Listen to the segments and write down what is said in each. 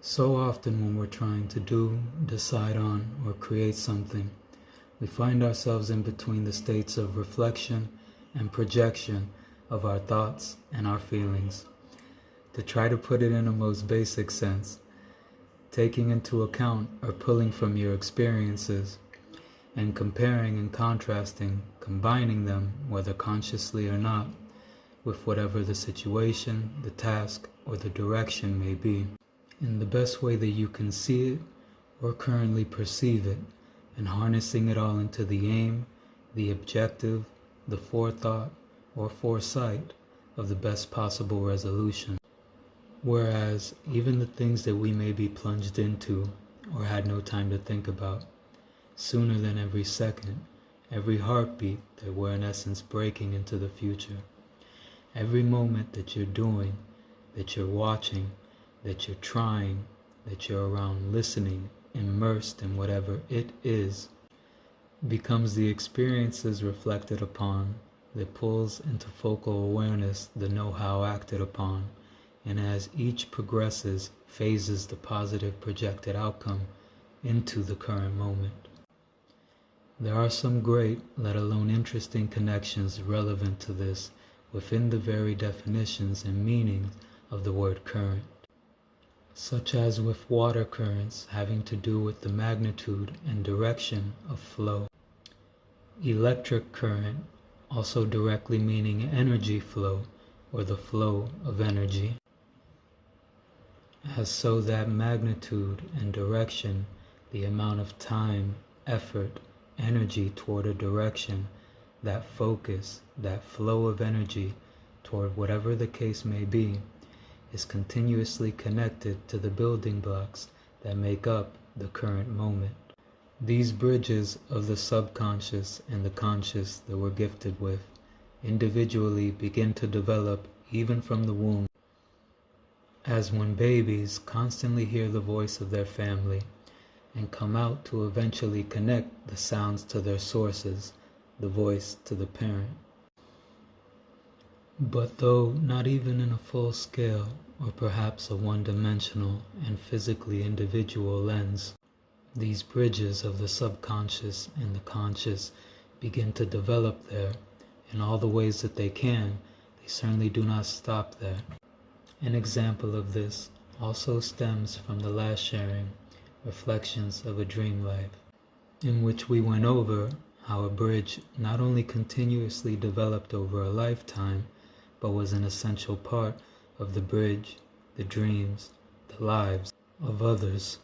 So often when we're trying to do, decide on, or create something, we find ourselves in between the states of reflection and projection of our thoughts and our feelings. To try to put it in a most basic sense, taking into account or pulling from your experiences and comparing and contrasting, combining them, whether consciously or not, with whatever the situation, the task, or the direction may be, in the best way that you can see it or currently perceive it, and harnessing it all into the aim, the objective, the forethought, or foresight of the best possible resolution. Whereas even the things that we may be plunged into or had no time to think about, sooner than every second, every heartbeat that we're in essence breaking into the future, every moment that you're doing, that you're watching, that you're trying, that you're around listening, immersed in whatever it is, becomes the experiences reflected upon that pulls into focal awareness the know-how acted upon, and as each progresses, phases the positive projected outcome into the current moment. There are some great, let alone interesting connections relevant to this within the very definitions and meanings of the word current, such as with water currents having to do with the magnitude and direction of flow. Electric current also directly meaning energy flow or the flow of energy, as so that magnitude and direction, the amount of time, effort, energy toward a direction, that focus, that flow of energy toward whatever the case may be, is continuously connected to the building blocks that make up the current moment. These bridges of the subconscious and the conscious that we're gifted with individually begin to develop even from the womb, as when babies constantly hear the voice of their family and come out to eventually connect the sounds to their sources, the voice to the parent. But though not even in a full scale or perhaps a one-dimensional and physically individual lens, these bridges of the subconscious and the conscious begin to develop there in all the ways that they can. They certainly do not stop there. An example of this also stems from the last sharing, Reflections of a Dream Life, in which we went over how a bridge not only continuously developed over a lifetime, but was an essential part of the bridge, the dreams, the lives of others,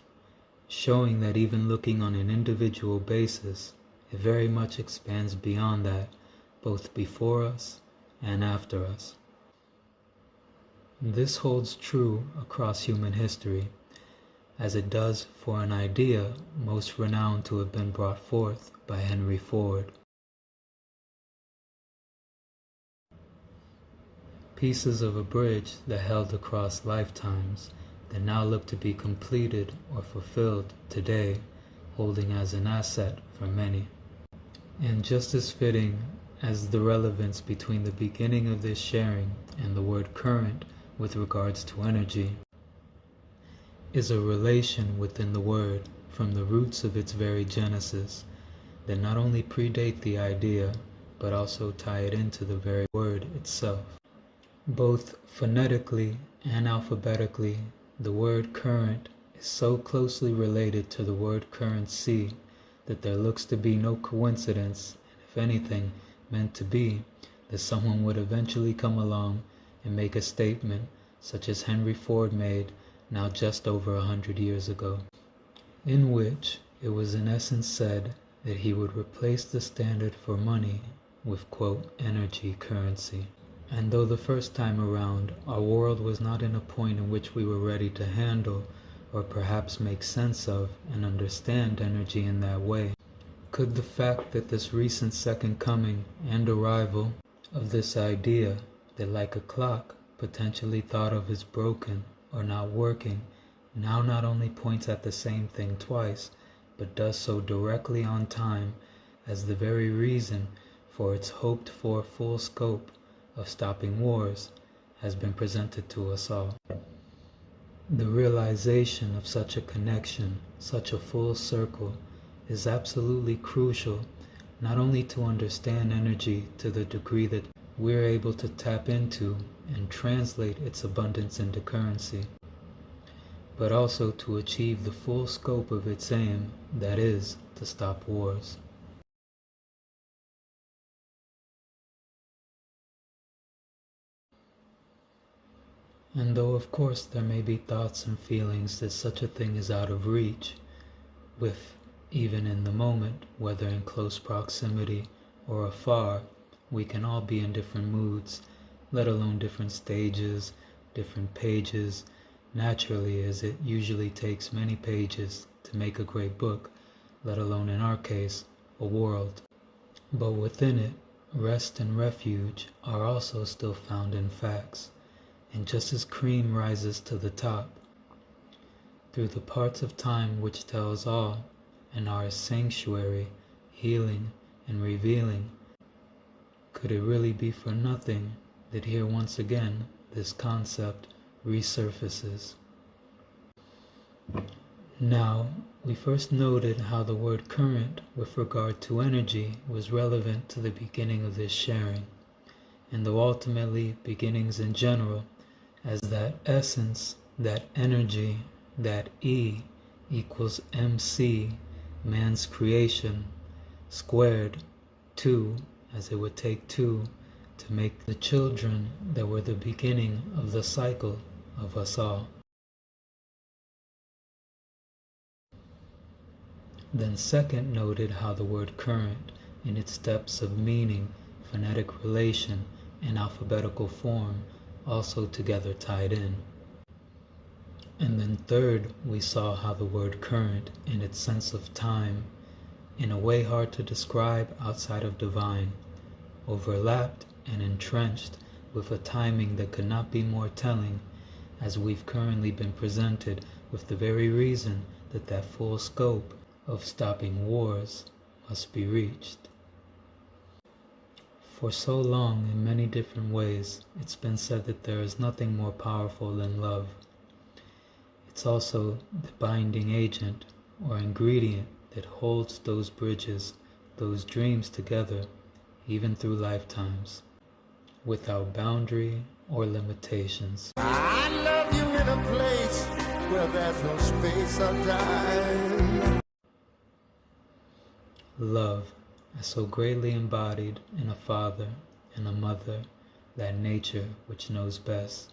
showing that even looking on an individual basis, it very much expands beyond that, both before us and after us. This holds true across human history, as it does for an idea most renowned to have been brought forth by Henry Ford. Pieces of a bridge that held across lifetimes that now look to be completed or fulfilled today, holding as an asset for many. And just as fitting as the relevance between the beginning of this sharing and the word current with regards to energy, is a relation within the word from the roots of its very genesis that not only predate the idea, but also tie it into the very word itself. Both phonetically and alphabetically, the word current is so closely related to the word currency that there looks to be no coincidence, and if anything, meant to be, that someone would eventually come along and make a statement such as Henry Ford made now just over 100 years ago, in which it was in essence said that he would replace the standard for money with, quote, energy currency. And though the first time around our world was not in a point in which we were ready to handle or perhaps make sense of and understand energy in that way, could the fact that this recent second coming and arrival of this idea that, like a clock potentially thought of as broken or not working, now not only points at the same thing twice, but does so directly on time as the very reason for its hoped-for full scope of stopping wars, has been presented to us all. The realization of such a connection, such a full circle, is absolutely crucial, not only to understand energy to the degree that we're able to tap into and translate its abundance into currency, but also to achieve the full scope of its aim, that is, to stop wars. And though of course there may be thoughts and feelings that such a thing is out of reach, with, even in the moment, whether in close proximity or afar, we can all be in different moods, let alone different stages, different pages, naturally, as it usually takes many pages to make a great book, let alone in our case, a world. But within it, rest and refuge are also still found in facts, and just as cream rises to the top, through the parts of time which tells all, and are a sanctuary, healing and revealing, could it really be for nothing that here once again this concept resurfaces. Now, we first noted how the word current with regard to energy was relevant to the beginning of this sharing, and though ultimately beginnings in general, as that essence, that energy, that E equals MC, man's creation, squared, 2, as it would take 2 to make the children that were the beginning of the cycle of us all. Then second noted how the word current, in its steps of meaning, phonetic relation, and alphabetical form, also together tied in. And then third, we saw how the word current, in its sense of time, in a way hard to describe outside of divine, overlapped and entrenched with a timing that could not be more telling, as we've currently been presented with the very reason that that full scope of stopping wars must be reached. For so long, in many different ways, it's been said that there is nothing more powerful than love. It's also the binding agent or ingredient that holds those bridges, those dreams together, even through lifetimes, without boundary or limitations. I love you in a place where there's no space or time. Love, as so greatly embodied in a father and a mother, that nature which knows best.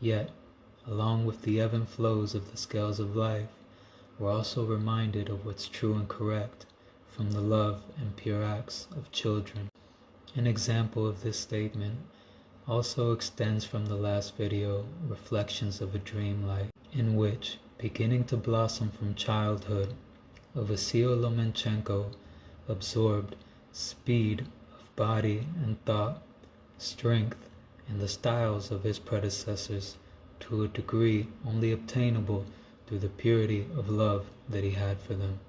Yet, along with the ebb and flows of the scales of life, we're also reminded of what's true and correct from the love and pure acts of children. An example of this statement also extends from the last video, Reflections of a Dream Light, in which, beginning to blossom from childhood, Vasil Lomachenko absorbed speed of body and thought, strength, and the styles of his predecessors to a degree only obtainable through the purity of love that he had for them.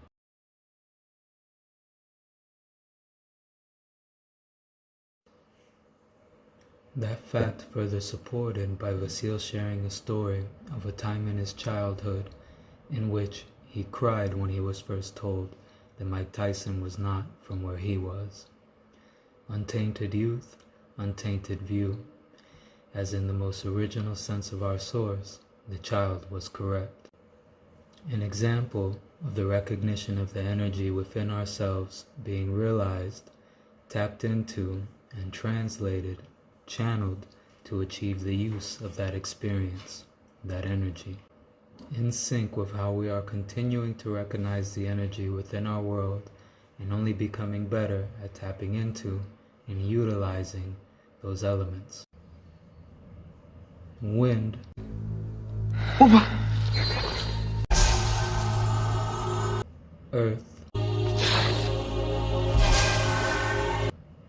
That fact further supported by Vasil sharing a story of a time in his childhood in which he cried when he was first told that Mike Tyson was not from where he was. Untainted youth, untainted view. As in the most original sense of our source, the child was correct. An example of the recognition of the energy within ourselves being realized, tapped into, and translated, channeled to achieve the use of that experience, that energy. In sync with how we are continuing to recognize the energy within our world and only becoming better at tapping into and utilizing those elements. Wind. Earth.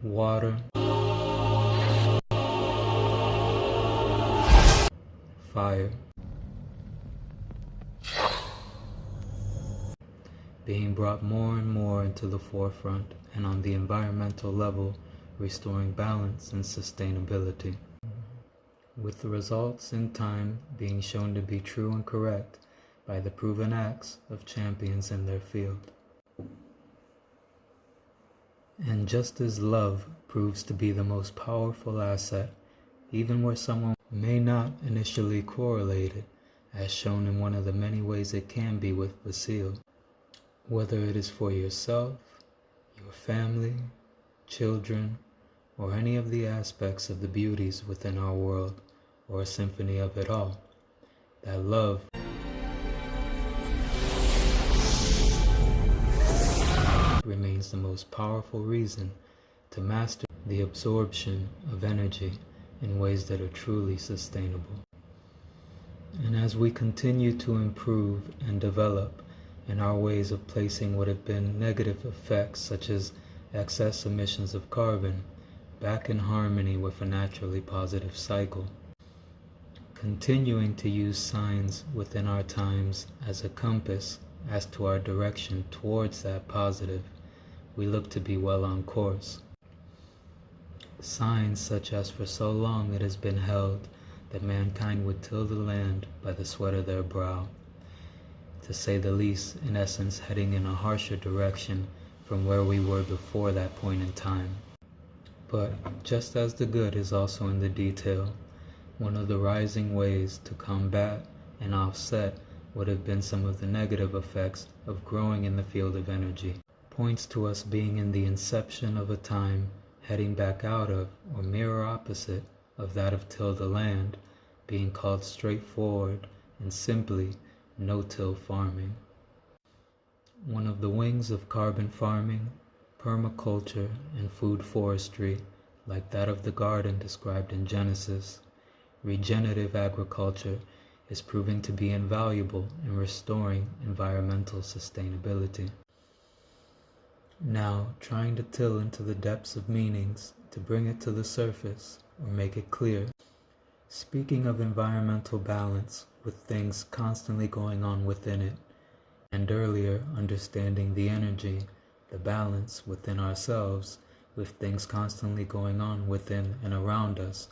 Water. Fire. Being brought more and more into the forefront, and on the environmental level, restoring balance and sustainability. with the results in time being shown to be true and correct by the proven acts of champions in their field. And just as love proves to be the most powerful asset, even where someone may not initially correlate it, as shown in one of the many ways it can be with Vasile, whether it is for yourself, your family, children, or any of the aspects of the beauties within our world, or a symphony of it all, that love remains the most powerful reason to master the absorption of energy in ways that are truly sustainable. And as we continue to improve and develop in our ways of placing what have been negative effects such as excess emissions of carbon back in harmony with a naturally positive cycle, continuing to use signs within our times as a compass as to our direction towards that positive, we look to be well on course. Signs such as for so long it has been held that mankind would till the land by the sweat of their brow, to say the least, in essence heading in a harsher direction from where we were before that point in time. But just as the good is also in the detail, one of the rising ways to combat and offset what have been some of the negative effects of growing in the field of energy points to us being in the inception of a time heading back out of, or mirror opposite of that of till the land, being called straightforward and simply no-till farming. One of the wings of carbon farming, permaculture, and food forestry, like that of the garden described in Genesis, regenerative agriculture is proving to be invaluable in restoring environmental sustainability. Now, trying to till into the depths of meanings to bring it to the surface or make it clear, speaking of environmental balance with things constantly going on within it, and earlier understanding the energy, the balance within ourselves with things constantly going on within and around us,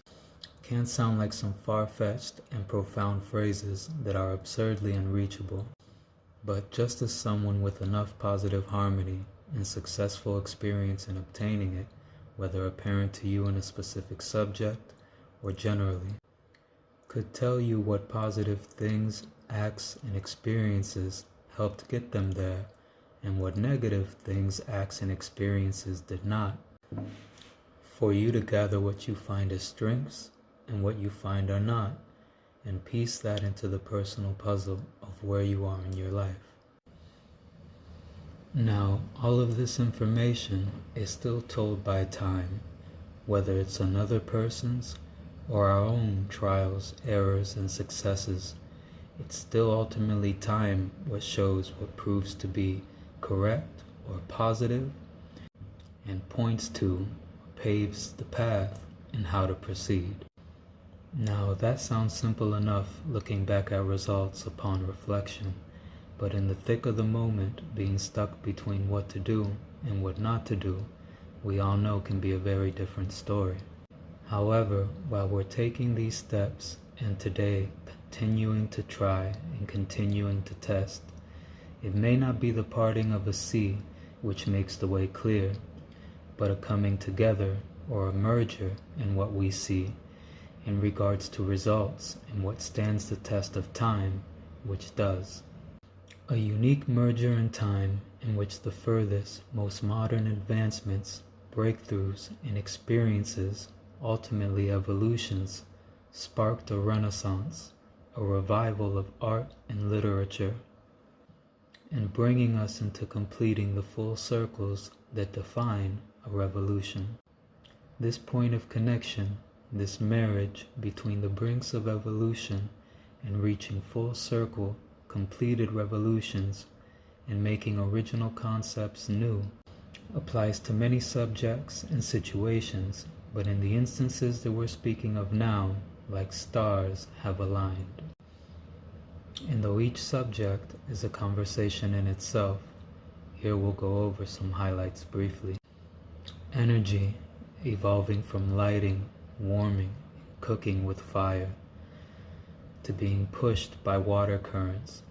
can sound like some far-fetched and profound phrases that are absurdly unreachable. But just as someone with enough positive harmony and successful experience in obtaining it, whether apparent to you in a specific subject or generally, could tell you what positive things, acts, and experiences helped get them there, and what negative things, acts, and experiences did not, for you to gather what you find as strengths and what you find are not, and piece that into the personal puzzle of where you are in your life. Now, all of this information is still told by time, whether it's another person's or our own trials, errors, and successes. It's still ultimately time what shows what proves to be correct or positive, and points to, paves the path in how to proceed. Now, that sounds simple enough looking back at results upon reflection, but in the thick of the moment, being stuck between what to do and what not to do, we all know can be a very different story. However, while we're taking these steps, and today continuing to try and continuing to test, it may not be the parting of a sea which makes the way clear, but a coming together or a merger in what we see in regards to results and what stands the test of time, which does. A unique merger in time in which the furthest, most modern advancements, breakthroughs, and experiences, ultimately evolutions, sparked a renaissance, a revival of art and literature, and bringing us into completing the full circles that define a revolution. This point of connection, this marriage between the brinks of evolution and reaching full circle completed revolutions and making original concepts new, applies to many subjects and situations, but in the instances that we're speaking of now, like stars have aligned. And though each subject is a conversation in itself, here we'll go over some highlights briefly. Energy evolving from lighting, warming, cooking with fire, to being pushed by water currents,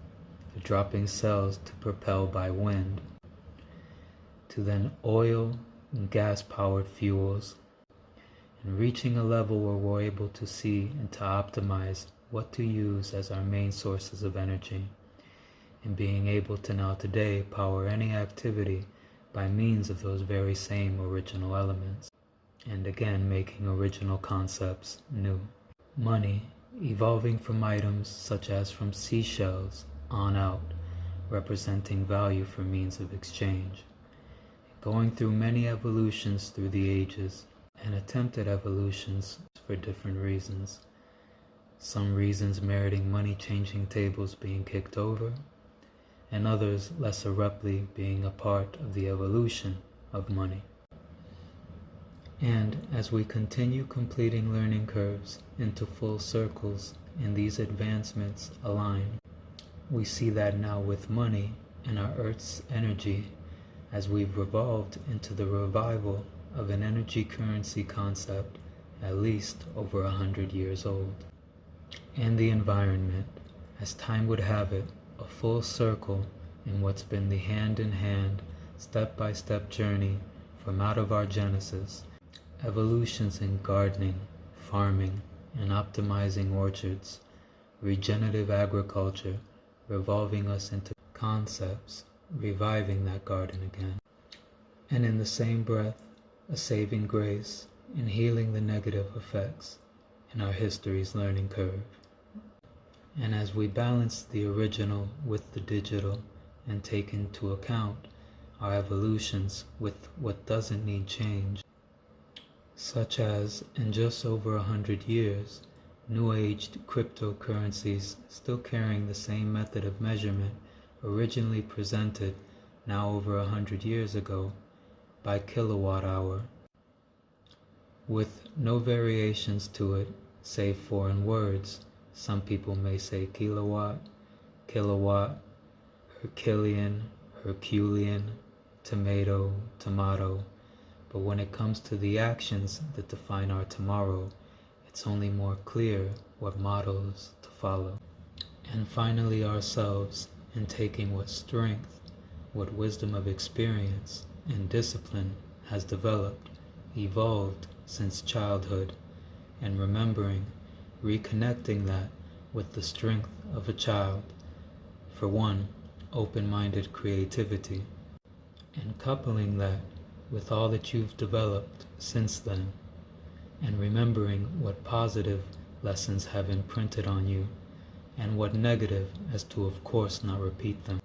to dropping cells to propel by wind, to then oil and gas-powered fuels, and reaching a level where we're able to see and to optimize what to use as our main sources of energy, and being able to now today power any activity by means of those very same original elements, and again making original concepts new. Money, evolving from items such as from seashells on out, representing value for means of exchange, going through many evolutions through the ages, and attempted evolutions for different reasons. Some reasons meriting money changing tables being kicked over, and others less abruptly being a part of the evolution of money. And as we continue completing learning curves into full circles and these advancements align, we see that now with money and our Earth's energy, as we've revolved into the revival of an energy currency concept at least over 100 years old. And the environment, as time would have it, a full circle in what's been the hand-in-hand, step-by-step journey from out of our genesis, evolutions in gardening, farming, and optimizing orchards, regenerative agriculture, revolving us into concepts, reviving that garden again. And in the same breath, a saving grace in healing the negative effects in our history's learning curve. And as we balance the original with the digital and take into account our evolutions with what doesn't need change, such as in just over 100 years, new-aged cryptocurrencies still carrying the same method of measurement originally presented now over 100 years ago by kilowatt hour, with no variations to it save foreign words. Some people may say kilowatt, kilowatt, Herculean, Herculean, tomato, tomato, but when it comes to the actions that define our tomorrow, it's only more clear what models to follow. And finally ourselves, in taking what strength, what wisdom of experience and discipline has developed, evolved since childhood, and remembering, reconnecting that with the strength of a child, for one, open-minded creativity, and coupling that with all that you've developed since then, and remembering what positive lessons have imprinted on you, and what negative, as to of course not repeat them.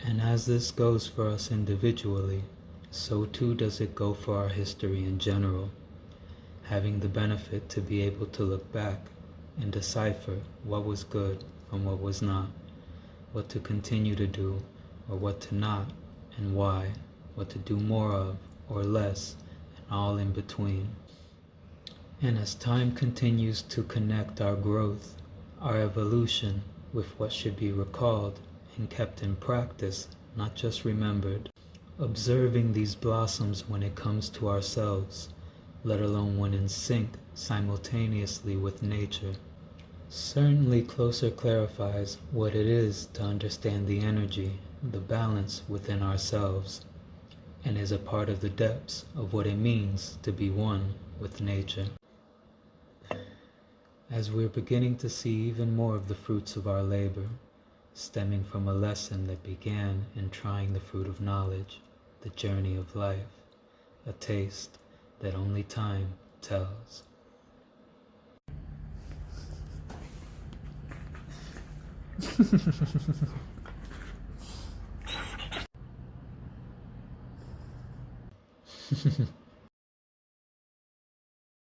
And as this goes for us individually, so too does it go for our history in general, having the benefit to be able to look back and decipher what was good from what was not, what to continue to do or what to not, and why, what to do more of or less, and all in between. And as time continues to connect our growth, our evolution, with what should be recalled and kept in practice, not just remembered, observing these blossoms when it comes to ourselves, let alone when in sync simultaneously with nature, certainly closer clarifies what it is to understand the energy, the balance within ourselves, and is a part of the depths of what it means to be one with nature. As we're beginning to see even more of the fruits of our labor, stemming from a lesson that began in trying the fruit of knowledge, the journey of life, a taste that only time tells.